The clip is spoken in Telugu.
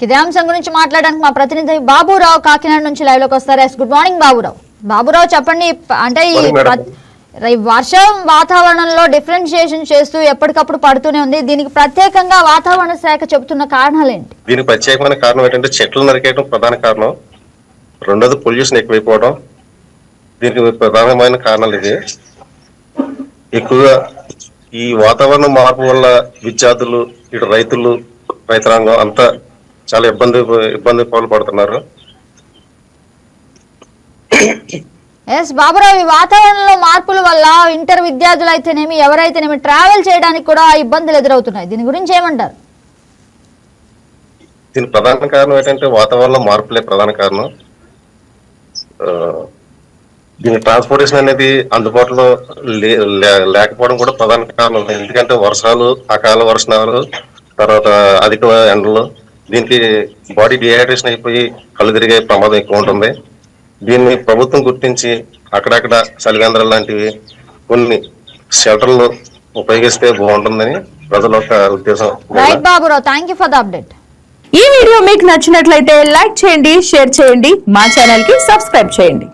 ఇదే అంశం గురించి మాట్లాడడానికి మా ప్రతినిధి బాబురావు కాకినాడ నుంచి లైవ్ లోకి వస్తారు. గుడ్ మార్నింగ్ బాబురావు చెప్పండి. అంటే ఈ వర్షం వాతావరణంలో డిఫరెన్షియేషన్ చేస్తూ ఎప్పటికప్పుడు పడుతూనే ఉంది. దీనికి ప్రత్యేకంగా వాతావరణ శాఖ చెబుతున్న కారణాలు ఏంటి? దీనికి ప్రత్యేకమైన కారణం ఏంటంటే చెట్లు నరికేయడం ప్రధాన కారణం. రెండోది పొల్యూషన్ ఎక్కువైపోవడం. దీనికి ప్రధానమైన కారణాలు ఇది. ఎక్కువగా ఈ వాతావరణ మార్పు వల్ల విద్యార్థులు, ఇటు రైతులు, రైతాంగం అంతా చాలా ఇబ్బంది పడుతున్నారు. బాబురావు, ఈ వాతావరణంలో మార్పుల వల్ల ఇంటర్ విద్యార్థులు అయితేనేమి ఎవరైతేనేమి ట్రావెల్ చేయడానికి కూడా ఇబ్బందులు ఎదురవుతున్నాయి. దీని గురించి ఏమంటారు? దీని ప్రధాన కారణం ఏంటంటే వాతావరణ మార్పులే ప్రధాన కారణం. దీని ట్రాన్స్పోర్టేషన్ అనేది అందుబాటులో లేకపోవడం కూడా ప్రధాన కారణం. ఎందుకంటే వర్షాలు, అకాల వర్షాలు, తర్వాత అధిక ఎండలు, దీనికి బాడీ డిహైడ్రేషన్ అయిపోయి కళ్ళు తిరిగే ప్రమాదం ఎక్కువ ఉంటుంది. దీన్ని ప్రభుత్వం గుర్తించి అక్కడక్కడ చలివేంద్రాలు లాంటివి కొన్ని షెల్టర్లు ఉపయోగిస్తే బాగుంటుందని ప్రజల యొక్క ఉద్దేశం. ఈ వీడియో మీకు నచ్చినట్లయితే లైక్ చేయండి, షేర్ చేయండి, మా ఛానల్ కి సబ్స్క్రైబ్ చేయండి.